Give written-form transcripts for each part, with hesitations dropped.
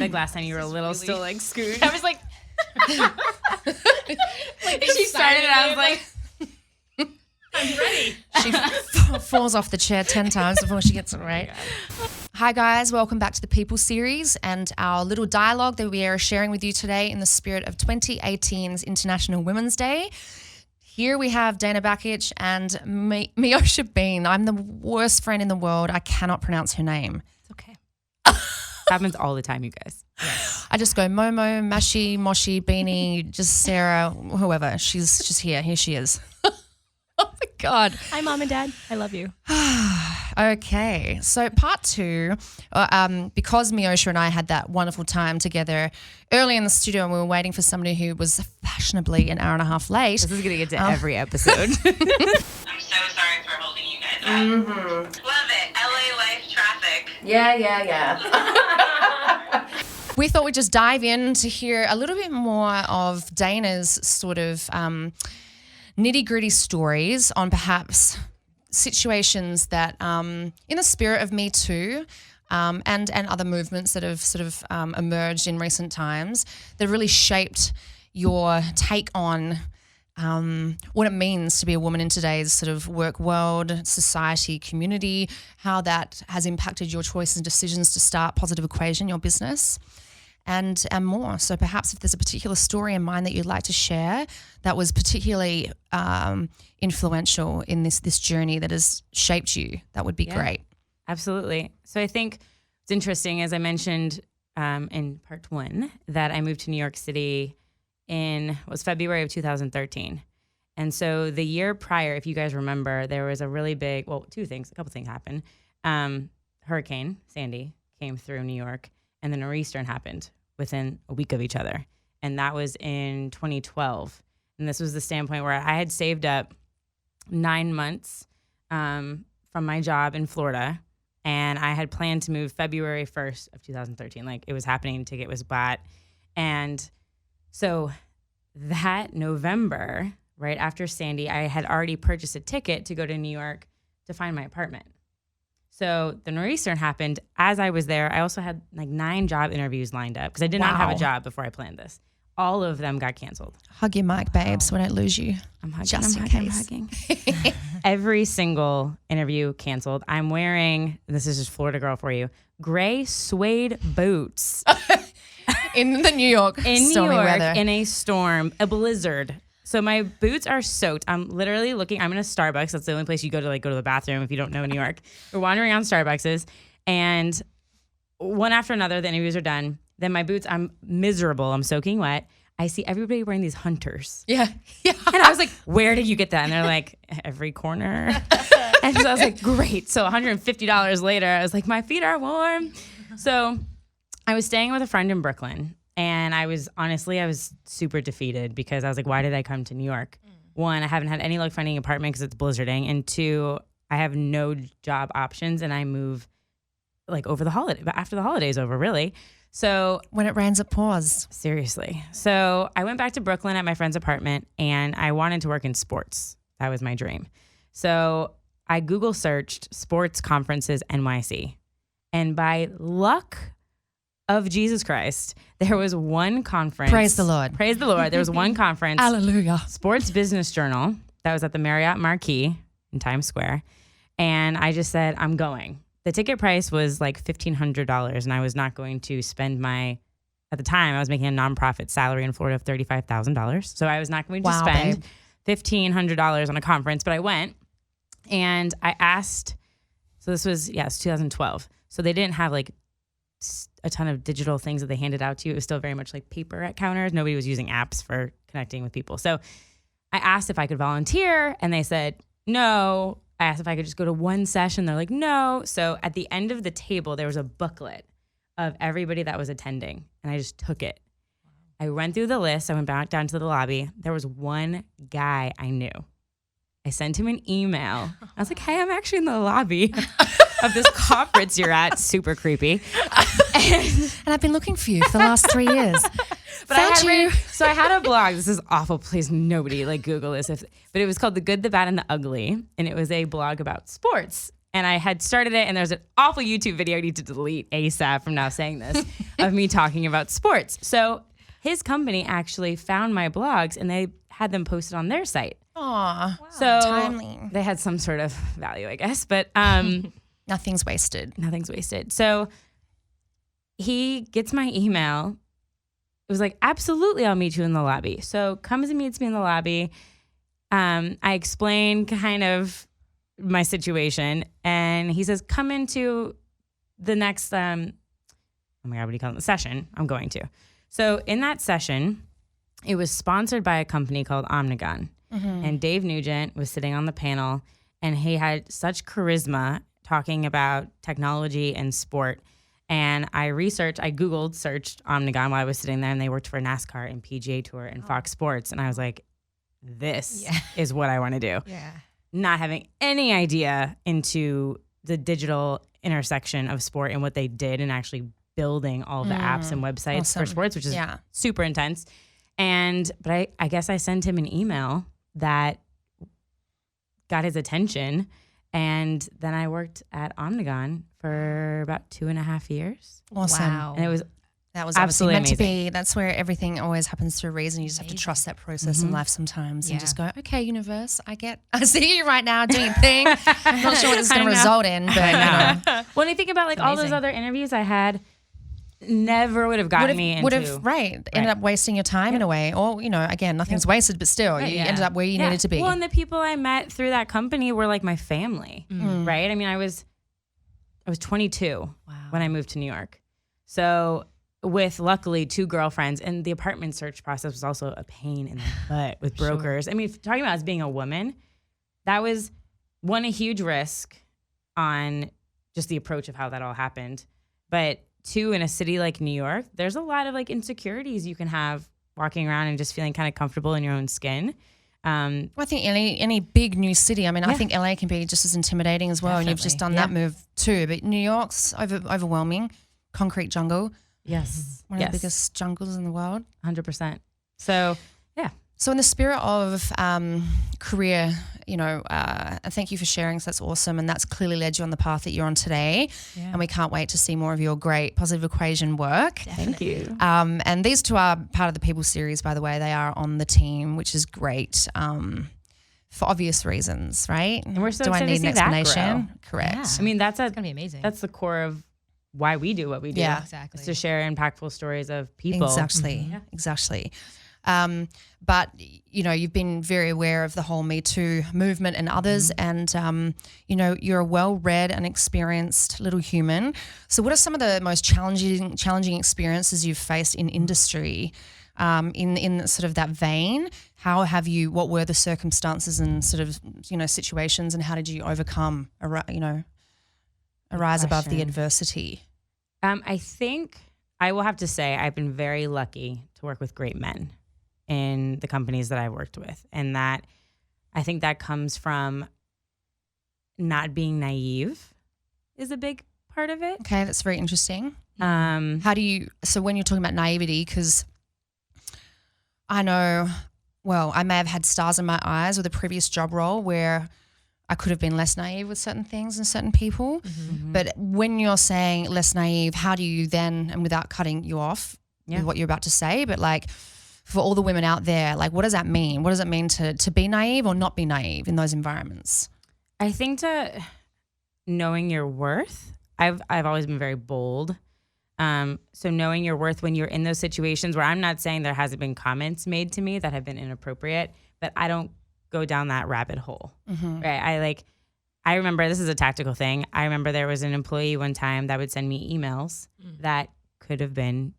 like last time you were a little really still like screwed. I was like, She started and I was like, I'm ready. She falls off the chair 10 times before she gets it right. Hi guys, welcome back to the People series and our little dialogue that we are sharing with you today in the spirit of 2018's International Women's Day. Here we have Dana Bakic and Miosha Bean. I'm the worst friend in the world. I cannot pronounce her name. It's okay. happens all the time, you guys. I just go Momo, Mashi, Moshi, Beanie, just Sarah, whoever. She's just here. Here she is. Oh my God. Hi, Mom and Dad. I love you. Okay, so part two, because Miosha and I had that wonderful time together early in the studio and we were waiting for somebody who was fashionably an hour and a half late. This is going to get to every episode. I'm so sorry for holding you guys up. Mm-hmm. Love it. LA life traffic. Yeah. We thought we'd just dive in to hear a little bit more of Dana's sort of nitty-gritty stories on perhaps situations that, in the spirit of Me Too, and other movements that have sort of emerged in recent times, that really shaped your take on what it means to be a woman in today's sort of work world, society, community, how that has impacted your choices and decisions to start Positive Equation, your business, and more. So perhaps if there's a particular story in mind that you'd like to share that was particularly influential in this journey that has shaped you, that would be great. Absolutely. So I think it's interesting, as I mentioned in part one, that I moved to New York City was February of 2013. And so the year prior, if you guys remember, there was a really big, a couple things happened. Hurricane Sandy came through New York, and the nor'easter happened within a week of each other. And that was in 2012. And this was the standpoint where I had saved up 9 months from my job in Florida. And I had planned to move February 1st of 2013. Like, it was happening, ticket was bought. And so that November, right after Sandy, I had already purchased a ticket to go to New York to find my apartment. So the nor'easter happened as I was there. I also had like 9 job interviews lined up because I did not have a job before I planned this. All of them got canceled. Hug your mic, babe, so we don't lose you. I'm hugging. Just in case. I'm hugging. Every single interview canceled. I'm wearing, this is just Florida girl for you, gray suede boots. In the New York stormy weather. In a storm, a blizzard. So my boots are soaked. I'm literally looking. I'm in a Starbucks. That's the only place you go to the bathroom if you don't know New York. We're wandering around Starbucks, and one after another, the interviews are done. Then my boots, I'm miserable. I'm soaking wet. I see everybody wearing these hunters. Yeah. And I was like, where did you get that? And they're like, every corner. And so I was like, great. So $150 later, I was like, my feet are warm. So I was staying with a friend in Brooklyn. And I was super defeated because I was like, why did I come to New York? One, I haven't had any luck finding an apartment because it's blizzarding. And 2, I have no job options and I move like after the holiday's over, really. So when it rains, it pours. Seriously. So I went back to Brooklyn at my friend's apartment and I wanted to work in sports. That was my dream. So I Google searched sports conferences NYC. And by luck of Jesus Christ, there was one conference. Praise the Lord. Praise the Lord. There was one conference. Hallelujah. Sports Business Journal that was at the Marriott Marquis in Times Square. And I just said, I'm going. The ticket price was like $1,500 and I was not going to spend at the time, I was making a nonprofit salary in Florida of $35,000. So I was not going to spend $1,500 on a conference, but I went and I asked, so this was, it's 2012. So they didn't have like a ton of digital things that they handed out to you. It was still very much like paper at counters. Nobody was using apps for connecting with people. So I asked if I could volunteer and they said no. I asked if I could just go to one session. They're like, no. So at the end of the table, there was a booklet of everybody that was attending and I just took it. I went through the list. I went back down to the lobby. There was one guy I knew. I sent him an email. I was like, hey, I'm actually in the lobby of this conference you're at. Super creepy. And I've been looking for you for the last 3 years. But so I had a blog. This is awful. Please, nobody Google this. But it was called The Good, the Bad, and the Ugly. And it was a blog about sports. And I had started it, and there's an awful YouTube video I need to delete ASAP from now saying this of me talking about sports. So his company actually found my blogs, and they had them posted on their site. Aw, So timely. they had some sort of value, I guess, but Nothing's wasted. nothing's wasted. So he gets my email. It was like, absolutely, I'll meet you in the lobby. So comes and meets me in the lobby. I explain kind of my situation, and he says, come into the next, oh my God, what do you call it? The session I'm going to. So in that session, it was sponsored by a company called Omnigon. And Dave Nugent was sitting on the panel, and he had such charisma talking about technology and sport. And I Googled, searched Omnigon while I was sitting there, and they worked for NASCAR and PGA Tour and Fox Sports. And I was like, this is what I want to do. Yeah. Not having any idea into the digital intersection of sport and what they did, and actually building all the apps and websites for sports, which is super intense. But I guess I sent him an email that got his attention. And then I worked at Omnigon for about 2.5 years. Awesome. Wow. And it was That was absolutely obviously meant amazing. to be. That's where everything always happens through a reason. You just have to trust that process in life sometimes and just go, okay, universe, I see you right now doing your thing. I'm not sure what this is going to result in, but you know. When you think about like all those other interviews I had, never would have gotten me into. Ended up wasting your time in a way. Or, you know, again, nothing's wasted, but still, you ended up where you needed to be. Well, and the people I met through that company were like my family, right? I mean, I was 22 when I moved to New York. So with luckily 2 girlfriends, and the apartment search process was also a pain in the butt with brokers. I mean, talking about as being a woman, that was one, a huge risk on just the approach of how that all happened. But 2, in a city like New York, there's a lot of like insecurities you can have walking around and just feeling kind of comfortable in your own skin. Well, I think any big new city, I mean, I think LA can be just as intimidating as well. Definitely. And you've just done that move too. But New York's overwhelming. Concrete jungle. Yes. One of the biggest jungles in the world. 100%. So, yeah. So in the spirit of career, you know, thank you for sharing. So that's awesome. And that's clearly led you on the path that you're on today. Yeah. And we can't wait to see more of your great positive equation work. Thank you. And these 2 are part of the People series, by the way. They are on the team, which is great for obvious reasons, right? And we're so Do I excited need to see an that explanation? grow. Correct. Yeah. I mean, that's It's going to be amazing. That's the core of why we do what we do. Yeah, exactly. It's to share impactful stories of people. Exactly. Exactly. But, you know, you've been very aware of the whole Me Too movement and others. And, you know, you're a well-read and experienced little human. So what are some of the most challenging experiences you've faced in industry in sort of that vein? What were the circumstances and sort of, you know, situations, and how did you overcome, rise above the adversity? I think I will have to say I've been very lucky to work with great men in the companies that I've worked with. And that I think that comes from not being naive is a big part of it. Okay, that's very interesting. So when you're talking about naivety, because I know, well, I may have had stars in my eyes with a previous job role where I could have been less naive with certain things and certain people. But when you're saying less naive, how do you then, and without cutting you off with what you're about to say, but like for all the women out there, like what does that mean? What does it mean to be naive or not be naive in those environments? I think to knowing your worth, I've always been very bold. So knowing your worth when you're in those situations where I'm not saying there hasn't been comments made to me that have been inappropriate, but I don't go down that rabbit hole, right? I remember, this is a tactical thing. I remember there was an employee one time that would send me emails that could have been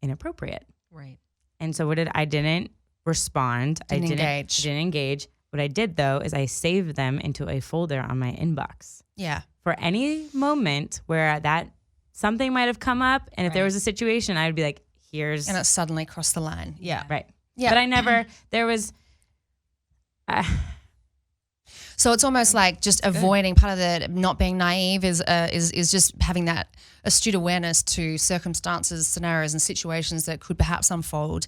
inappropriate. Right. And so I didn't respond. I didn't engage. What I did though, is I saved them into a folder on my inbox. Yeah. For any moment where that something might have come up. And if there was a situation, I would be like, here's. And it suddenly crossed the line. Yeah. Right. Yeah. But I never, there was. So it's almost like just avoiding, part of the not being naive is just having that astute awareness to circumstances, scenarios and situations that could perhaps unfold,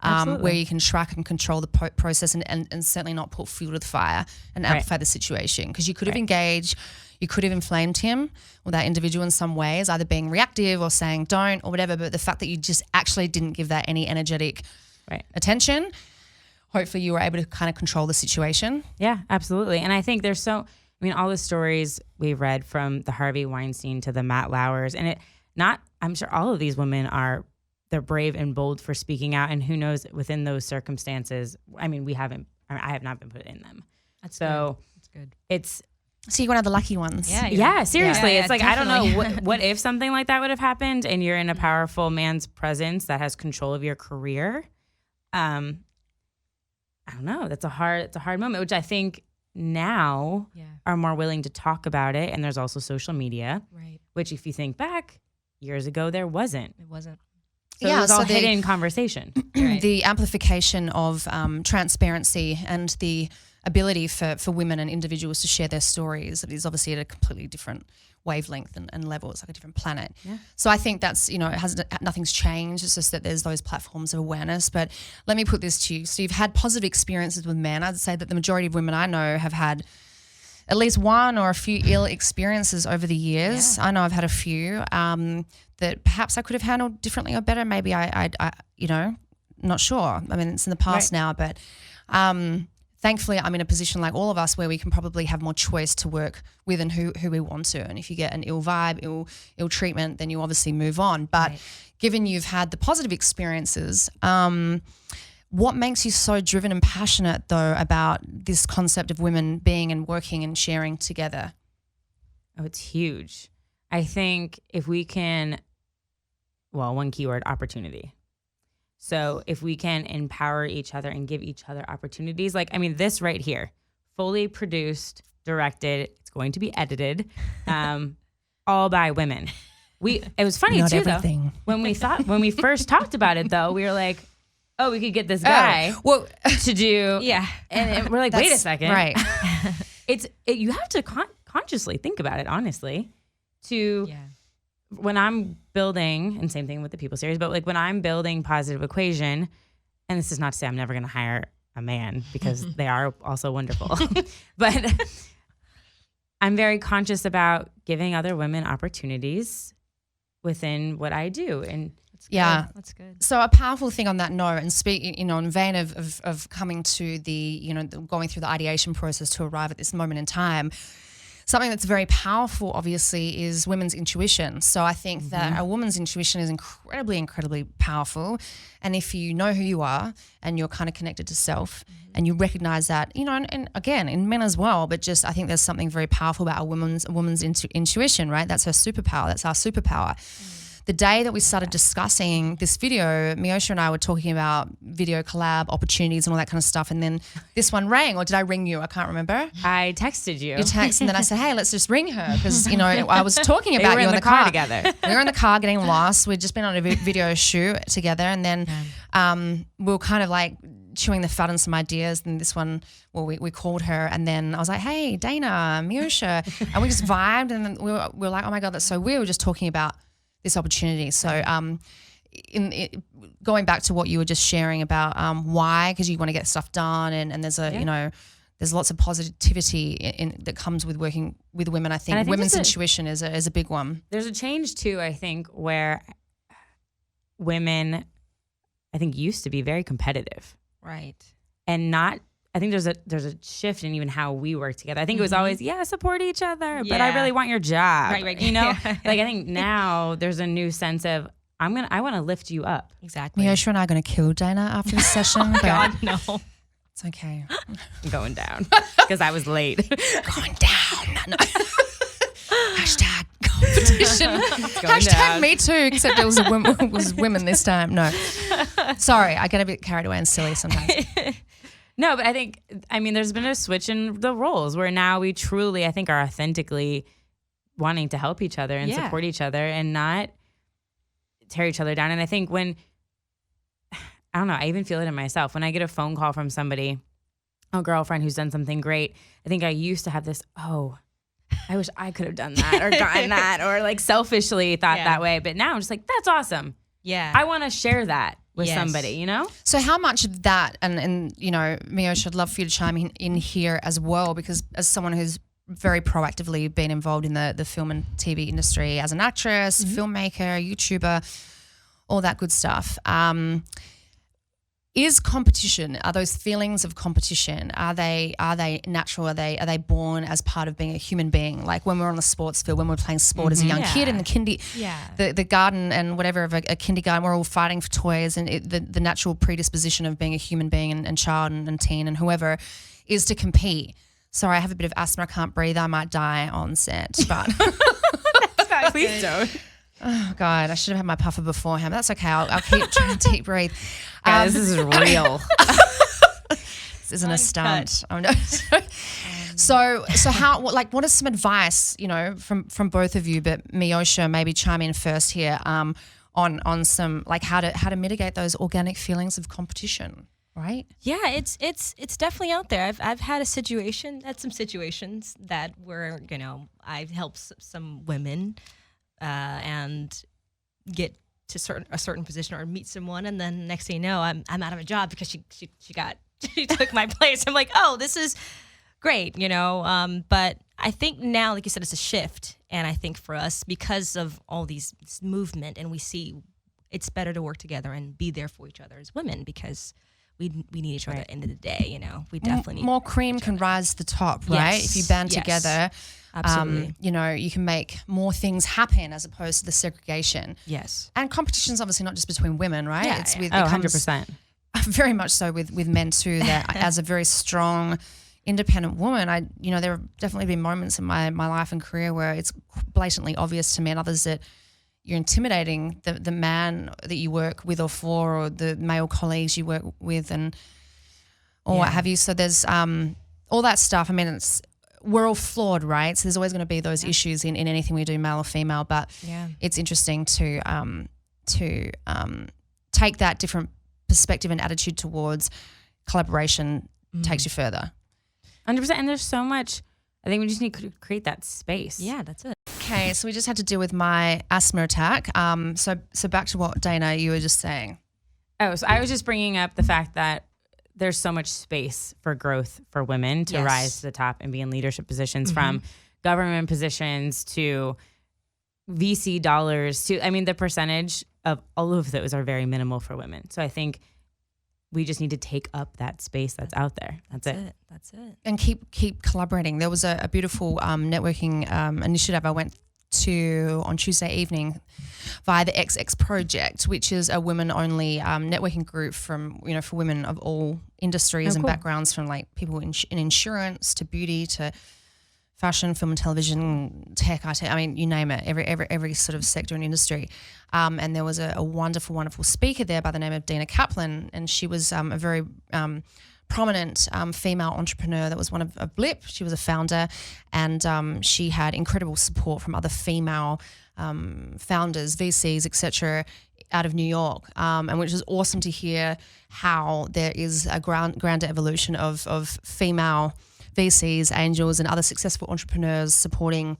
where you can track and control the process and certainly not put fuel to the fire and amplify the situation. Because you could have engaged, You could have inflamed him or that individual in some ways, either being reactive or saying don't or whatever, but the fact that you just actually didn't give that any energetic attention, hopefully you were able to kind of control the situation. Yeah, absolutely. And I think all the stories we've read from the Harvey Weinstein to the Matt Lauers, and I'm sure all of these women they're brave and bold for speaking out, and who knows within those circumstances, I have not been put in them. That's good. So you're one of the lucky ones. Yeah, seriously. Yeah, it's like, definitely. I don't know what if something like that would have happened and you're in a powerful man's presence that has control of your career. I don't know. It's a hard moment, which I think now are more willing to talk about it. And there's also social media, which if you think back years ago, there wasn't. It wasn't. So it was all hidden conversation. The amplification of transparency and the ability for women and individuals to share their stories is obviously at a completely different wavelength and level. It's like a different planet. Yeah. So I think that's, nothing's changed. It's just that there's those platforms of awareness. But let me put this to you. So you've had positive experiences with men. I'd say that the majority of women I know have had at least one or a few ill experiences over the years. Yeah. I know I've had a few that perhaps I could have handled differently or better. Maybe I not sure. I mean, it's in the past now, but thankfully I'm in a position like all of us where we can probably have more choice to work with and who we want to. And if you get an ill vibe, ill treatment, then you obviously move on. But given you've had the positive experiences, what makes you so driven and passionate though about this concept of women being and working and sharing together? Oh, it's huge. I think if we can, one keyword, opportunity. So if we can empower each other and give each other opportunities, this right here, fully produced, directed, it's going to be edited, all by women. It was funny Not too, everything. though, when we first talked about it, though, we were like, oh, we could get this guy to do, and we're like, wait a second, right? You have to consciously think about it, honestly, when I'm building, and same thing with the People series, but when I'm building Positive Equation, and this is not to say I'm never going to hire a man because they are also wonderful, but I'm very conscious about giving other women opportunities within what I do. And that's good. So a powerful thing on that note, and speaking, in vein of coming to the, going through the ideation process to arrive at this moment in time, something that's very powerful, obviously, is women's intuition. So I think that a woman's intuition is incredibly, incredibly powerful. And if you know who you are and you're kind of connected to self and you recognize that, and again, in men as well, but just I think there's something very powerful about a woman's intuition, right? That's her superpower. That's our superpower. The day that we started discussing this video, Miosha and I were talking about video collab opportunities and all that kind of stuff. And then this one rang, or did I ring you? I can't remember. I texted you. You texted, and then I said, hey, let's just ring her. Because, I was talking about you in the car together. We were in the car getting lost. We'd just been on a video shoot together. And then we were kind of like chewing the fat on some ideas. And this one, we called her. And then I was like, hey, Dana, Miosha. And we just vibed. And then we were like, oh, my God, that's so weird. We were just talking about this opportunity. So going back to what you were just sharing about why, because you want to get stuff done and there's there's lots of positivity that comes with working with women. I think women's intuition is a big one. There's a change too, I think, where women, I think, used to be very competitive. Right. And I think there's a shift in even how we work together. I think it was always, support each other, but I really want your job. Right. I think now there's a new sense of I want to lift you up. Exactly. Miosha and I are going to kill Dana after this session. Oh, God, no. It's okay. I'm going down because I was late. Going down. No. Hashtag competition. Hashtag down. me too, except it was women this time. No. Sorry, I get a bit carried away and silly sometimes. No, but there's been a switch in the roles where now we truly, I think, are authentically wanting to help each other and support each other and not tear each other down. And I think I even feel it in myself. When I get a phone call from somebody, a girlfriend who's done something great, I think I used to have this, I wish I could have done that or gotten that or selfishly thought that way. But now I'm just like, that's awesome. Yeah. I want to share that with somebody, So how much of that, and Miosha, I'd love for you to chime in here as well, because as someone who's very proactively been involved in the film and TV industry as an actress, filmmaker, YouTuber, all that good stuff. Is competition, are those feelings of competition, are they natural? Are they born as part of being a human being? Like when we're on the sports field, when we're playing sport as a young kid in the garden and whatever of a kindergarten, we're all fighting for toys, and the natural predisposition of being a human being and child and teen and whoever is to compete. Sorry, I have a bit of asthma, I can't breathe, I might die on set, but Please don't. oh God, I should have had my puffer beforehand. But that's okay. I'll keep trying to deep breathe. Guys, this is real. This isn't a stunt. Oh no. So how? What is some advice? From both of you, but Miosha, maybe chime in first here. On some how to mitigate those organic feelings of competition. Right? Yeah, it's definitely out there. I've had some situations that were, I've helped some women and get to a certain position or meet someone, and then next thing you know, I'm out of a job because she took my place. I'm like, oh, this is great, But I think now, like you said, it's a shift, and I think for us, because of all this movement, and we see it's better to work together and be there for each other as women because we need each other at the end of the day, We definitely need more cream can rise to the top, right? Yes. If you band together, absolutely. You can make more things happen as opposed to the segregation. Yes. And competition is obviously not just between women, right? Yeah, It's yeah. with 100%. very much so with men too. That as a very strong, independent woman, there have definitely been moments in my life and career where it's blatantly obvious to me and others that you're intimidating the man that you work with or for, or the male colleagues you work with, or what have you. So there's all that stuff. I mean, we're all flawed, right? So there's always going to be those issues in anything we do, male or female. But it's interesting to take that different perspective and attitude towards collaboration takes you further. 100%. And there's so much. I think we just need to create that space. Yeah, that's it. Okay, so we just had to deal with my asthma attack. So back to what, Dana, you were just saying. Oh, so I was just bringing up the fact that there's so much space for growth for women to rise to the top and be in leadership positions, from government positions to VC dollars to, the percentage of all of those are very minimal for women. So I think we just need to take up that space that's out there. That's it. That's it. And keep collaborating. There was a beautiful networking initiative I went to on Tuesday evening via the XX Project, which is a women-only networking group from for women of all industries and backgrounds, from like people in insurance to beauty to fashion, film and television, tech, IT. I mean, you name it. Every sort of sector and industry. And there was a wonderful, wonderful speaker there by the name of Dina Kaplan, and she was a very prominent female entrepreneur that was one of Blip. She was a founder, and she had incredible support from other female founders, VCs, etc., out of New York, and which is awesome to hear how there is a grander evolution of female VCs, angels, and other successful entrepreneurs supporting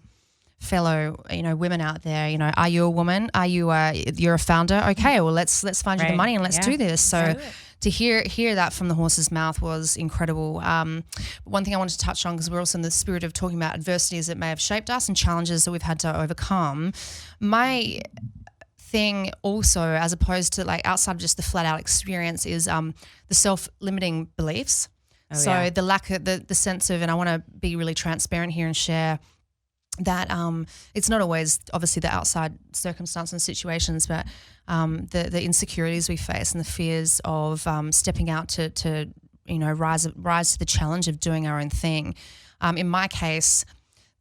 fellow women out there. Are you a woman? Are you you're a founder? Okay, well let's find you the money and let's do this. So to hear that from the horse's mouth was incredible. One thing I wanted to touch on, because we're also in the spirit of talking about adversities that may have shaped us and challenges that we've had to overcome. My thing also, as opposed to like outside of just the flat out experience, is the self-limiting beliefs. The lack of the sense of, and I want to be really transparent here and share that it's not always obviously the outside circumstances and situations, but the insecurities we face and the fears of stepping out to rise to the challenge of doing our own thing. In my case,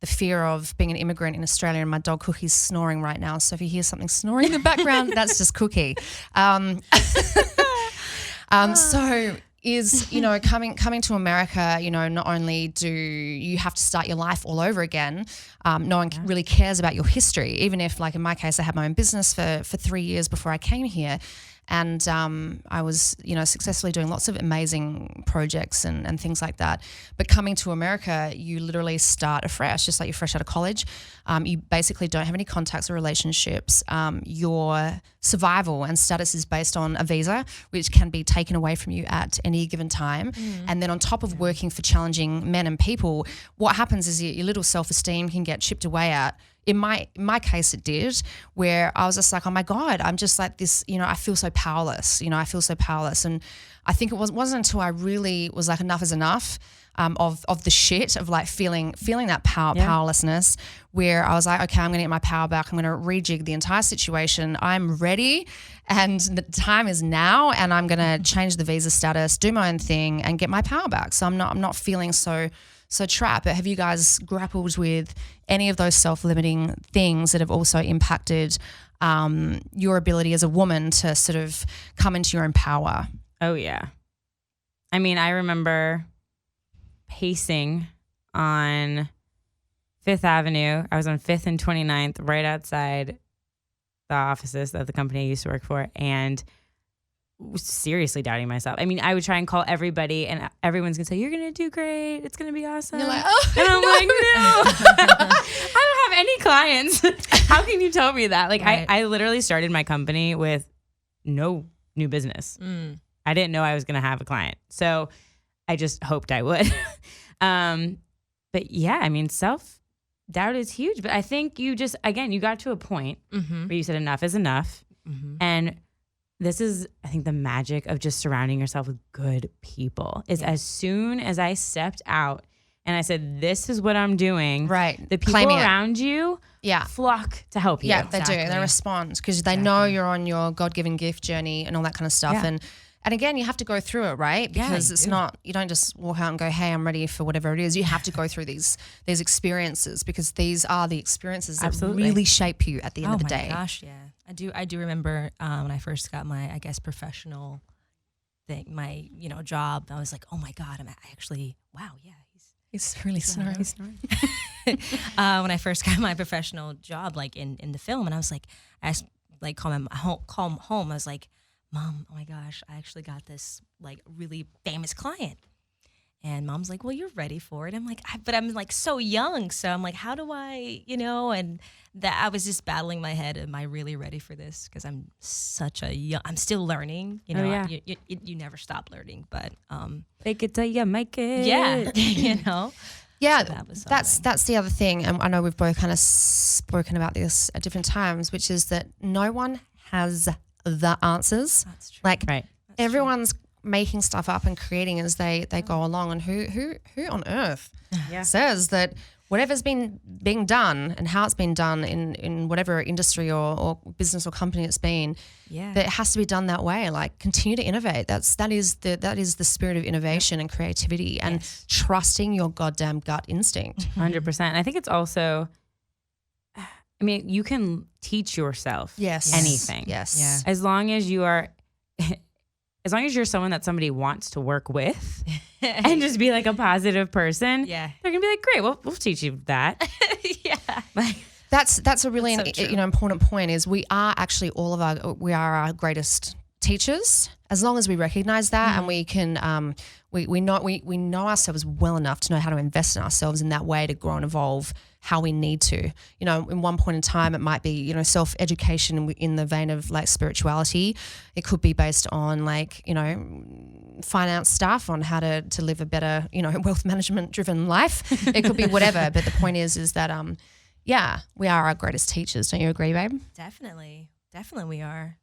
the fear of being an immigrant in Australia, and my dog Cookie's snoring right now. So if you hear something snoring in the background, that's just Cookie. So is, coming to America, not only do you have to start your life all over again, no one really cares about your history, even if, like in my case, I had my own business for 3 years before I came here. And I was, successfully doing lots of amazing projects and things like that. But coming to America, you literally start afresh, just like you're fresh out of college. You basically don't have any contacts or relationships. Your survival and status is based on a visa, which can be taken away from you at any given time. And then on top of working for challenging men and people, what happens is your little self-esteem can get chipped away at. In my case, it did, where I was just like, oh my God, I'm just like this, I feel so powerless, I feel so powerless. And I think it wasn't until I really was like, enough is enough of the shit, of like feeling that powerlessness, where I was like, okay, I'm going to get my power back. I'm going to rejig the entire situation. I'm ready and the time is now, and I'm going to change the visa status, do my own thing and get my power back. So I'm not feeling so trapped. But have you guys grappled with any of those self-limiting things that have also impacted your ability as a woman to sort of come into your own power? Oh, yeah. I mean, I remember pacing on 5th Avenue. I was on 5th and 29th, right outside the offices of the company I used to work for, and was seriously doubting myself. I mean, I would try and call everybody, and everyone's gonna say, "You're gonna do great. It's gonna be awesome." You're like, oh, and I'm like, no, I don't have any clients. How can you tell me that? Like, Right. I literally started my company with no new business. I didn't know I was gonna have a client, so I just hoped I would. But yeah, I mean, self-doubt is huge. But I think you got to a point where you said enough is enough, and this is, I think, the magic of just surrounding yourself with good people. Is as soon as I stepped out and I said, this is what I'm doing, right? the people Claiming around you flock to help you. Yeah, they do. They respond because they know you're on your God-given gift journey and all that kind of stuff. Yeah. And again, you have to go through it, right? Because it's not, you don't just walk out and go, hey, I'm ready for whatever it is. You have to go through these experiences, because these are the experiences that really shape you at the end of the day. Oh my gosh, yeah. I do remember when I first got my, I guess, professional thing, my, job. I was like, oh my God, He's really snoring. When I first got my professional job, like in the film, and I was like, I asked, like, call home. I was like, Mom, oh my gosh, I actually got this like really famous client. And Mom's like, well, you're ready for it. I'm like, but I'm like so young. So I'm like, how do I, and that I was just battling my head. Am I really ready for this? Because I'm such a young, I'm still learning, you never stop learning, but Fake it till you make it. yeah, Yeah, so that's the other thing. And I know we've both kind of spoken about this at different times, which is that no one has the answers. That's true. Like Right. everyone's making stuff up and creating as they go along. And who on earth says that whatever's been being done and how it's been done in whatever industry or business or company it's been, that it has to be done that way. Like, continue to innovate. That is the spirit of innovation and creativity and trusting your goddamn gut instinct. 100%. I think it's also, I mean, you can teach yourself anything. Yes. As long as you are, as long as you're someone that somebody wants to work with and just be like a positive person, they're gonna be like, great, we'll teach you that. Like, That's a really That's so true. important point. Is we are actually we are our greatest teachers, as long as we recognize that and we can we know ourselves well enough to know how to invest in ourselves in that way to grow and evolve how we need to. In one point in time, it might be, self-education in the vein of like spirituality. It could be based on like, finance stuff, on how to live a better, wealth management driven life. It could be whatever. But the point is that, we are our greatest teachers. Don't you agree, babe? Definitely we are.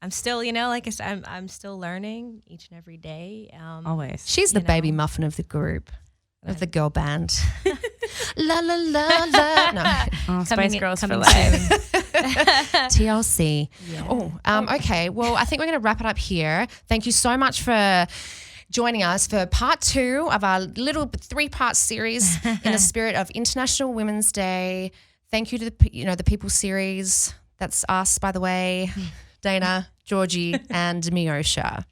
I'm still, like I said, I'm still learning each and every day. always. She's the baby muffin of the group, of the girl band. La la la la. No. Oh, Spice Girls for coming life. TLC. Yeah. Okay. Well, I think we're going to wrap it up here. Thank you so much for joining us for part 2 of our little 3-part series in the spirit of International Women's Day. Thank you to the People series. That's us, by the way. Dana, Georgie, and Miosha.